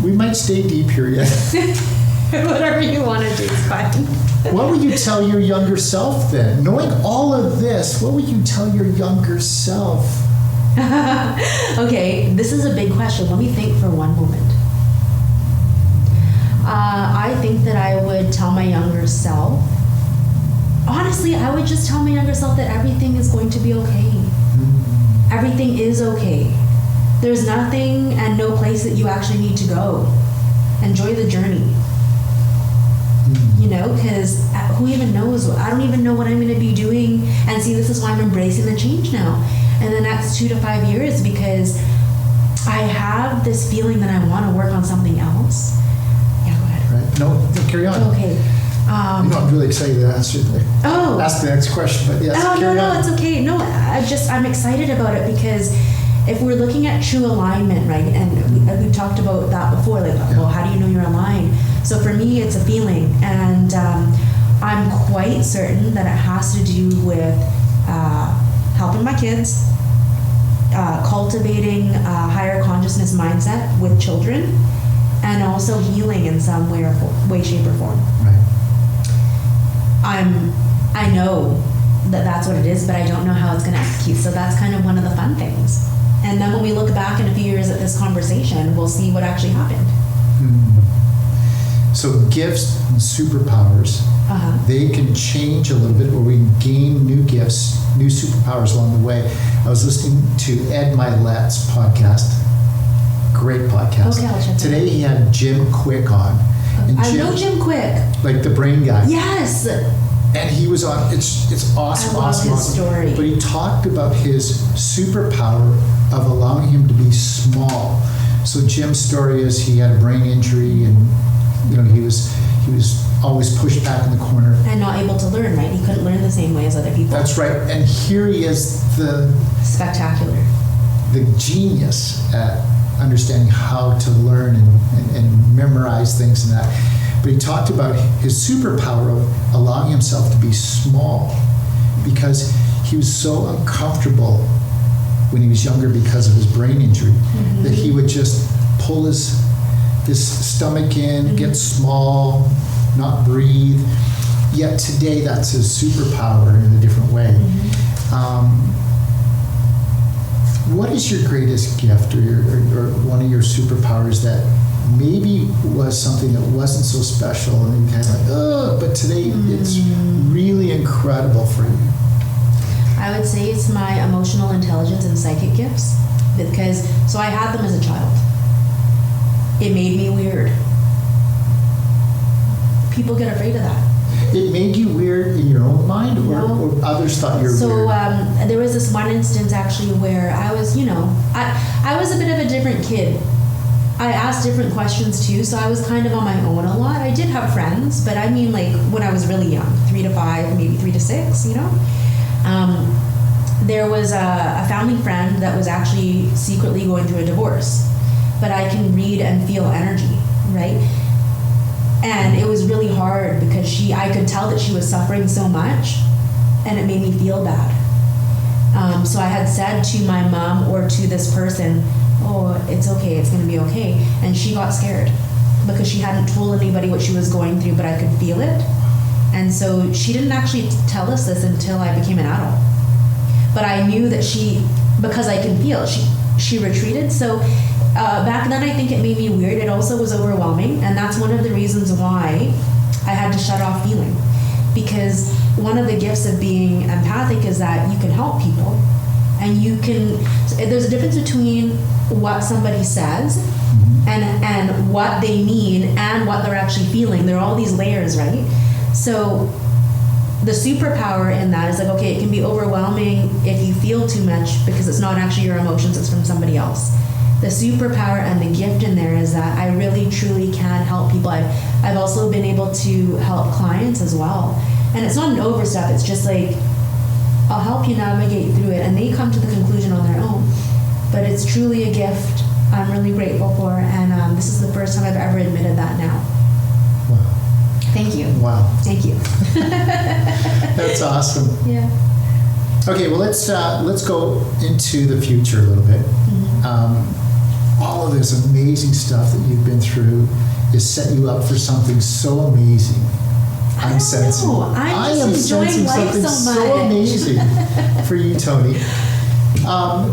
We might stay deep here yet. Whatever you want to do is fine. What would you tell your younger self then? Knowing all of this, what would you tell your younger self? Okay, this is a big question. Let me think for one moment. I think that I would tell my younger self, honestly, I would just tell my younger self that everything is going to be okay. Everything is okay. There's nothing and no place that you actually need to go. Enjoy the journey. Because who even knows? I don't even know what I'm going to be doing. And see, this is why I'm embracing the change now in the next 2 to 5 years, because I have this feeling that I want to work on something else. Yeah, go ahead. Right? No, carry on. Okay. I'm really excited to ask the next question, but yes. No, it's okay. No, I'm excited about it because if we're looking at true alignment, right, and we talked about that before, like, well, how do you know you're aligned? So for me, it's a feeling, and I'm quite certain that it has to do with helping my kids, cultivating a higher consciousness mindset with children, and also healing in some way, shape, or form. Right. I know that that's what it is, but I don't know how it's going to execute. So that's kind of one of the fun things. And then when we look back in a few years at this conversation, we'll see what actually happened. So gifts and superpowers, they can change a little bit, or we can gain new gifts, new superpowers along the way. I was listening to Ed Milet's podcast. Great podcast. Okay, I'll check that Today out. he had Jim Quick on. And I know Jim Quick. Like the brain guy. Yes. And he was on, it's awesome, I love awesome, his awesome. story. But he talked about his superpower of allowing him to be small. So Jim's story is he had a brain injury, and he was always pushed back in the corner. And not able to learn, right? He couldn't learn the same way as other people. That's right. And here he is, the Spectacular. genius at understanding how to learn and memorize things and that. But he talked about his superpower of allowing himself to be small because he was so uncomfortable when he was younger because of his brain injury that he would just pull his stomach in, get small, not breathe. Yet today that's his superpower in a different way. What is your greatest gift or one of your superpowers that maybe was something that wasn't so special and you kind of like, oh, but today it's really incredible for you? I would say it's my emotional intelligence and psychic gifts so I had them as a child. It made me weird. People get afraid of that. It made you weird in your own mind, or others thought you were weird? So there was this one instance actually where I was, I was a bit of a different kid. I asked different questions too, so I was kind of on my own a lot. I did have friends, but I mean like when I was really young, 3 to 5, maybe 3 to 6, There was a family friend that was actually secretly going through a divorce, but I can read and feel energy, right? And it was really hard because I could tell that she was suffering so much, and it made me feel bad. So I had said to my mom or to this person, oh, it's okay, it's going to be okay. And she got scared because she hadn't told anybody what she was going through, but I could feel it. And so she didn't actually tell us this until I became an adult. But I knew that because I can feel, she retreated. So back then I think it made me weird. It also was overwhelming. And that's one of the reasons why I had to shut off feeling. Because one of the gifts of being empathic is that you can help people. And there's a difference between what somebody says and what they mean and what they're actually feeling. There are all these layers, right? So the superpower in that is like, okay, it can be overwhelming if you feel too much because it's not actually your emotions, it's from somebody else. The superpower and the gift in there is that I really truly can help people. I've also been able to help clients as well. And it's not an overstep, it's just like, I'll help you navigate through it, and they come to the conclusion on their own. But it's truly a gift I'm really grateful for, and this is the first time I've ever admitted that now. Wow. Thank you. Wow. Thank you. That's awesome. Yeah. Okay, well let's go into the future a little bit. All of this amazing stuff that you've been through is set you up for something so amazing. I'm sensing. I am sensing life something so amazing for you, Toni.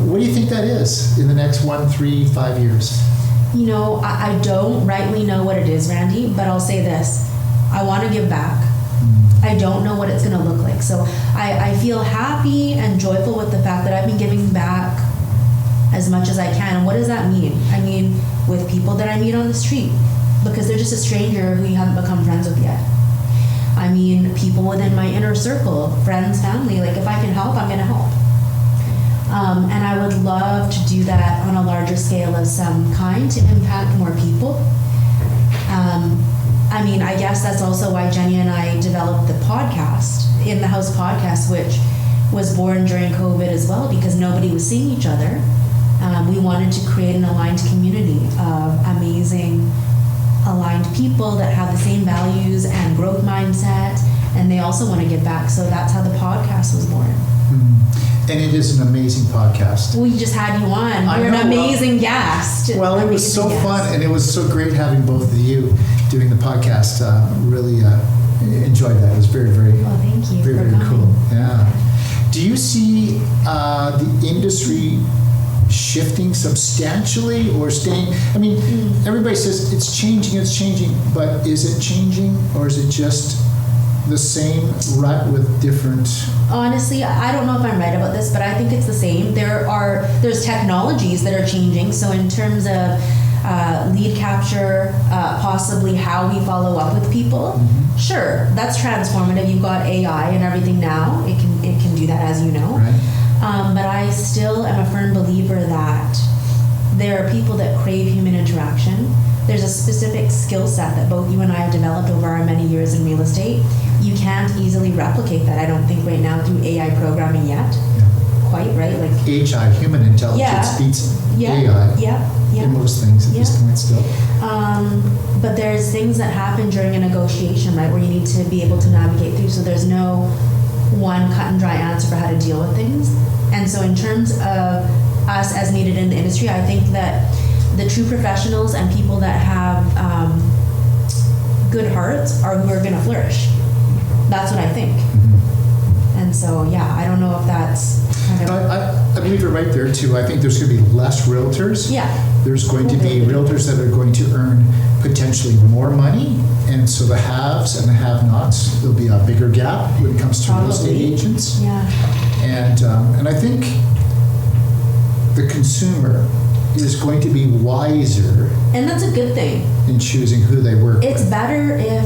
What do you think that is in the next 1, 3, 5 years? I don't rightly know what it is, Randy, but I'll say this. I want to give back. I don't know what it's going to look like. So I feel happy and joyful with the fact that I've been giving back as much as I can. And what does that mean? I mean, with people that I meet on the street, because they're just a stranger who you haven't become friends with yet. I mean, people within my inner circle, friends, family, like if I can help, I'm going to help. And I would love to do that on a larger scale of some kind to impact more people. I mean, I guess that's also why Jenny and I developed the podcast, In the House podcast, which was born during COVID as well, because nobody was seeing each other. We wanted to create an aligned community of amazing, aligned people that have the same values and growth mindset, and they also want to give back. So that's how the podcast was born. And it is an amazing podcast. We just had you on. You're an amazing guest. Well, it was so fun, and it was so great having both of you doing the podcast. Really enjoyed that. It was very, very, well, thank you very, for very coming. cool. Yeah. Do you see the industry shifting substantially or staying? I mean, everybody says it's changing, but is it changing, or is it just the same rut with different? Honestly, I don't know if I'm right about this, but I think it's the same. There's technologies that are changing. So in terms of lead capture, possibly how we follow up with people, sure, that's transformative. You've got AI and everything now. It can do that, as you know. Right. But I still am a firm believer that there are people that crave human interaction. There's a specific skill set that both you and I have developed over our many years in real estate. You can't easily replicate that, I don't think, right now through AI programming yet. Quite, right? Like HI, human intelligence, beats AI in most things at this point still. But there's things that happen during a negotiation, right, where you need to be able to navigate through. So there's no one cut and dry answer for how to deal with things. And so in terms of us as needed in the industry, I think that the true professionals and people that have good hearts are who are going to flourish. That's what I think. And so, I don't know if that's kind of... I believe you're right there, too. I think there's going to be less realtors. Yeah. There's going to be realtors that are going to earn potentially more money, and so the haves and the have-nots, there'll be a bigger gap when it comes to real estate agents. Yeah. And I think the consumer is going to be wiser. And that's a good thing. In choosing who they work with. It's better if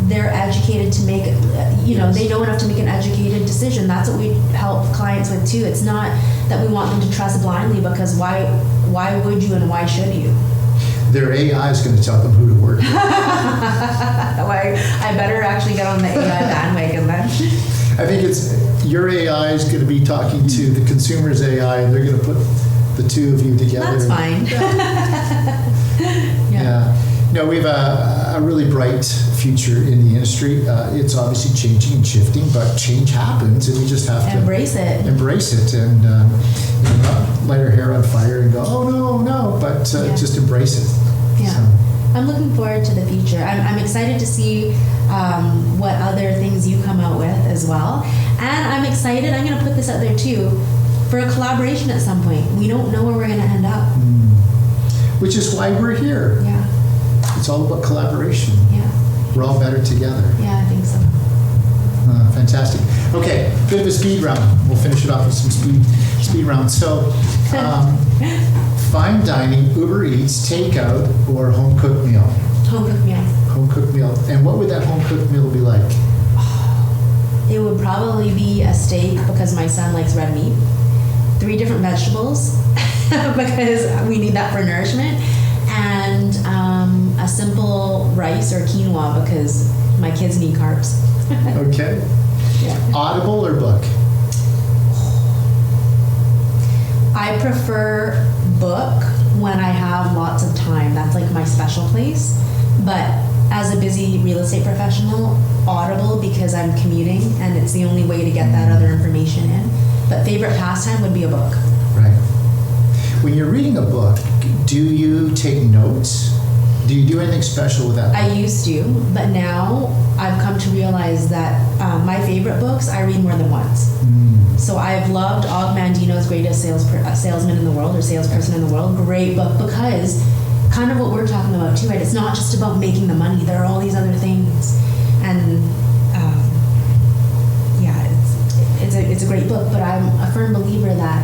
they're educated to make, they know enough to make an educated decision. That's what we help clients with too. It's not that we want them to trust blindly, because why would you and why should you? Their AI is going to tell them who to work with. I better actually get on the AI bandwagon then. I think it's your AI is going to be talking to the consumer's AI, and they're going to put the two of you together. That's fine. Yeah. No, we have a really bright future in the industry. It's obviously changing and shifting, but change happens, and we just have to embrace it and not light our hair on fire and go, oh no, but just embrace it. Yeah. So. I'm looking forward to the future. I'm excited to see what other things you come out with as well. And I'm excited, I'm going to put this out there too, for a collaboration at some point. We don't know where we're going to end up. Which is why we're here. Yeah. It's all about collaboration. Yeah. We're all better together. Yeah, I think so. Fantastic. Okay, bit of a speed round. We'll finish it off with some speed round. So, fine dining, Uber Eats, takeout, or home cooked meal? Home cooked meal. Home cooked meal. And what would that home cooked meal be like? It would probably be a steak, because my son likes red meat. 3 different vegetables because we need that for nourishment, and a simple rice or quinoa because my kids need carbs. Okay. Yeah. Audible or book? I prefer book when I have lots of time. That's like my special place. But as a busy real estate professional, Audible because I'm commuting and it's the only way to get that other information in. But favorite pastime would be a book. Right. When you're reading a book, do you take notes? Do you do anything special with that? I used to, but now I've come to realize that my favorite books I read more than once. So I've loved Og Mandino's Greatest Salesman in the World, or Salesperson in the World. Great book, because kind of what we're talking about too, right? It's not just about making the money. There are all these other things, and it's a great book. But I'm a firm believer that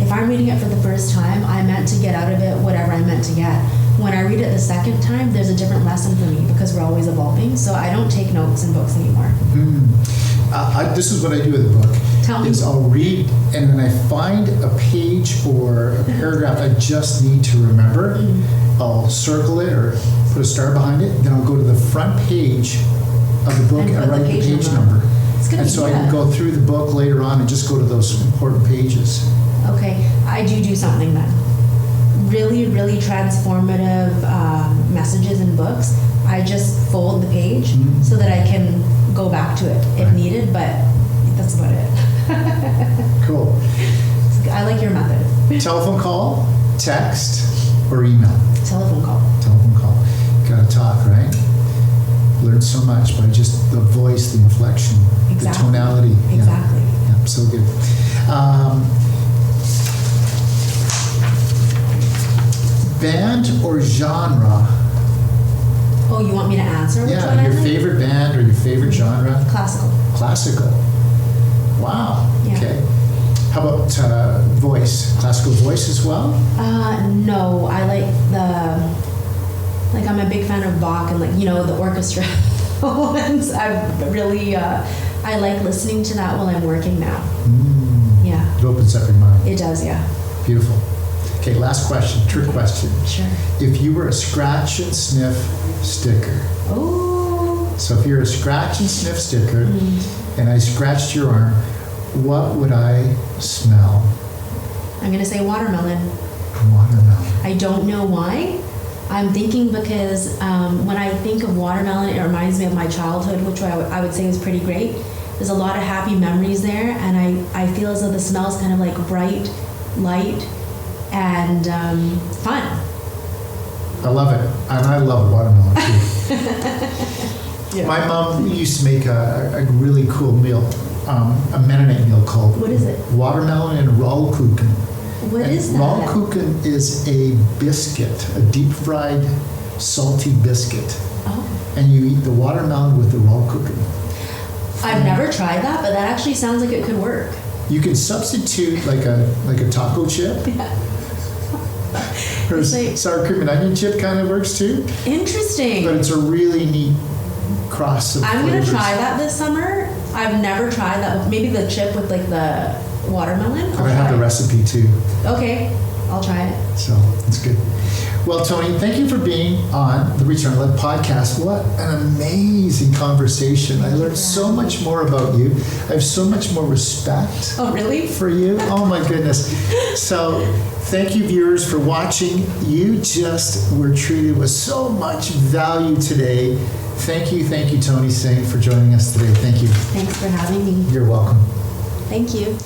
if I'm reading it for the first time, I meant to get out of it whatever I meant to get. When I read it the second time, there's a different lesson for me because we're always evolving. So I don't take notes in books anymore. this is what I do with the book. Tell me. Is I'll read, and when I find a page or a paragraph I just need to remember, I'll circle it or put a star behind it. Then I'll go to the front page of the book and write the page number. And so I can go through the book later on and just go to those important pages. Okay, I do something then. Really, really transformative messages in books. I just fold the page so that I can go back to it if needed, but that's about it. Cool. I like your method. Telephone call, text, or email? Telephone call. Telephone call. Gotta talk, right? Learn so much by just the voice, the inflection, the tonality. Exactly. Yeah, so good. Band or genre? Oh, you want me to answer? Which one Yeah, I your like? favorite band or your favorite genre? Classical. Classical. Wow. Yeah. Okay. How about voice? Classical voice as well? No, I like I'm a big fan of Bach and the orchestra ones. I like listening to that while I'm working now. Yeah. It opens up your mind. It does, yeah. Beautiful. Okay, last question, trick question. Sure. If you were a scratch and sniff sticker, Oh. so if you're a scratch and sniff sticker and I scratched your arm, what would I smell? I'm gonna say watermelon. Watermelon. I don't know why. I'm thinking because when I think of watermelon, it reminds me of my childhood, which I would say was pretty great. There's a lot of happy memories there, and I feel as though the smell's kind of like bright, light, and fun. I love it, and I love watermelon too. Yeah. My mom used to make a really cool meal, a Mennonite meal called What is it? Watermelon and Rollkuchen. What is that? Rollkuchen is a biscuit, a deep fried, salty biscuit. Oh. And you eat the watermelon with the Rollkuchen. I've never tried that, but that actually sounds like it could work. You can substitute like a taco chip. Or It's like- sour cream and onion chip kind of works too. Interesting. But it's a really neat cross of I'm gonna flavors. try that this summer. I've never tried that. Maybe the chip with like the watermelon. I have the recipe too. Okay, I'll try it. So it's good. Well, Toni, thank you for being on the Return to Life podcast. What an amazing conversation. I learned so much more about you. I have so much more respect Oh, really? for you. Oh my goodness. So thank you, viewers, for watching. You just were treated with so much value today. Thank you, Toni Singh, for joining us today. Thank you. Thanks for having me. You're welcome. Thank you.